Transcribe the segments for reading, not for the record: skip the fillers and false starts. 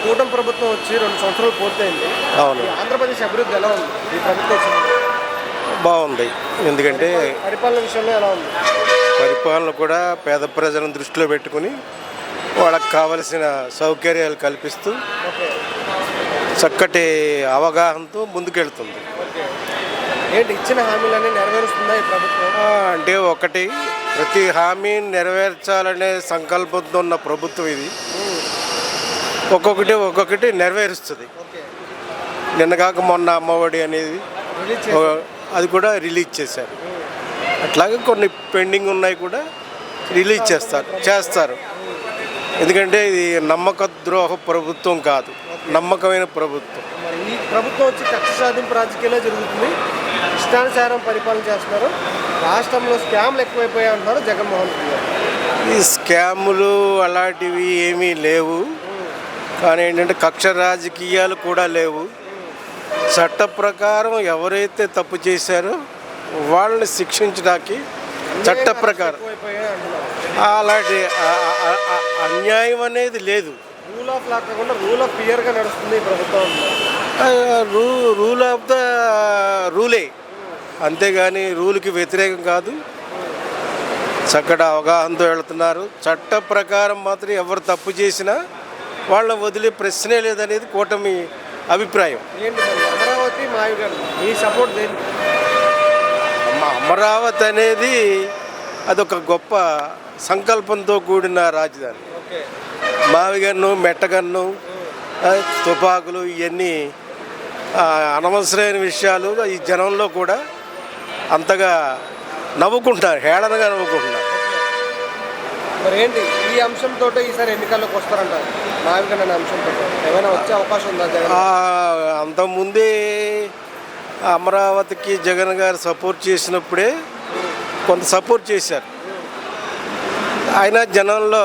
కూటమి ప్రభుత్వం వచ్చి 2 సంవత్సరాలు పూర్తయింది. అవును, ఆంధ్రప్రదేశ్ అభివృద్ధి ఎలా ఉంది ఈ ప్రభుత్వం వచ్చింది? బాగుంది. ఎందుకంటే పరిపాలన విషయంలో ఎలా ఉంది? పరిపాలన కూడా పేద ప్రజలను దృష్టిలో పెట్టుకుని వాళ్ళకి కావలసిన సౌకర్యాలు కల్పిస్తూ ఓకే. చక్కటి అవగాహనతో ముందుకెళ్తుంది. ఓకే. ఏంటి ఇచ్చిన హామీలన్నీ నెరవేరుస్తుందా ఈ ప్రభుత్వం? అంటే ఒకటి, ప్రతి హామీని నెరవేర్చాలనే సంకల్పంతో ఉన్న ప్రభుత్వం ఇది. ఒక్కొక్కటి నెరవేరుస్తుంది. ఓకే. నిన్నగాక మొన్న అమ్మఒడి అనేది రిలీజ్ చేశారు. అది కూడా రిలీజ్ చేశారు. అట్లాగే కొన్ని పెండింగ్ ఉన్నాయి కూడా రిలీజ్ చేస్తారు. ఎందుకంటే ఇది నమ్మక ద్రోహ ప్రభుత్వం కాదు, నమ్మకమైన ప్రభుత్వం. మరి ఈ ప్రభుత్వం వచ్చి కక్ష సాధింపు రాజకీయాలే జరుగుతుంది, ఇష్టానుసారం పరిపాలన చేస్తున్నారు, రాష్ట్రంలో స్కామ్లు ఎక్కువైపోయాయి అంటున్నారు జగన్మోహన్ రెడ్డి గారు. ఈ స్కాములు అలాంటివి ఏమీ లేవు. కానీ ఏంటంటే కక్ష రాజకీయాలు కూడా లేవు. చట్ట ప్రకారం ఎవరైతే తప్పు చేశారో వాళ్ళని శిక్షించడానికి చట్ట ప్రకారం ఎక్కువైపోయాయి అంటున్నారు. అలాంటి అన్యాయం అనేది లేదు. రూల్ ఆఫ్ లా కాకుండా రూల్ ఆఫ్ ఫియర్గా నడుస్తుంది ఈ ప్రభుత్వం. రూల్ ఆఫ్ ద రూలే, అంతేగాని రూల్కి వ్యతిరేకం కాదు. చక్కటి అవగాహనతో వెళుతున్నారు. చట్ట ప్రకారం మాత్రం ఎవరు తప్పు చేసినా వాళ్ళని వదిలే ప్రశ్నే లేదనేది కూటమి అభిప్రాయం. ఏంటి మరి అమరావతి మావిగారు మీ సపోర్ట్ దేనికి? అమరావతి అనేది అదొక గొప్ప సంకల్పంతో కూడిన రాజధాని. ఓకే. మావిగన్ను, మెట్టగన్ను, తుపాకులు ఇవన్నీ అనవసరమైన విషయాలు. ఈ జనంలో కూడా అంతగా నవ్వుకుంటున్నారు, హేళనగా నవ్వుకుంటున్నారు. మరి ఏంటి ఈ అంశంతో ఈసారి ఎన్నికల్లోకి వస్తారంటారు? మావిగన్ అనే అంశంతో ఏమైనా వచ్చే అవకాశం ఉందా జగన్? అంతకుముందే అమరావతికి జగన్ గారు సపోర్ట్ చేసినప్పుడే కొంత సపోర్ట్ చేశారు. అయినా జనంలో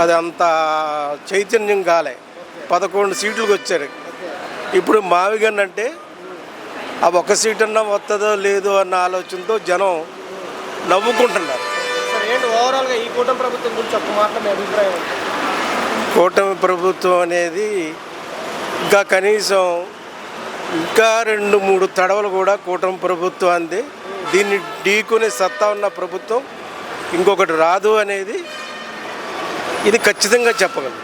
అది అంత చైతన్యం కాలే. 11 సీట్లకు వచ్చారు. ఇప్పుడు మావిగన్ అంటే ఆ 1 సీట్ అన్నా వస్తుందో లేదో అన్న ఆలోచనతో జనం నవ్వుకుంటున్నారు. సరే ఏంటి ఓవరాల్గా ఈ కూటమి ప్రభుత్వం గురించి ఒక మాట మీ అభిప్రాయం? కూటమి ప్రభుత్వం అనేది ఇంకా కనీసం ఇంకా 2-3 తడవలు కూడా కూటమి ప్రభుత్వం అంది. దీన్ని ఢీకొనే సత్తా ఉన్న ప్రభుత్వం ఇంకొకటి రాదు అనేది ఇది ఖచ్చితంగా చెప్పగలను.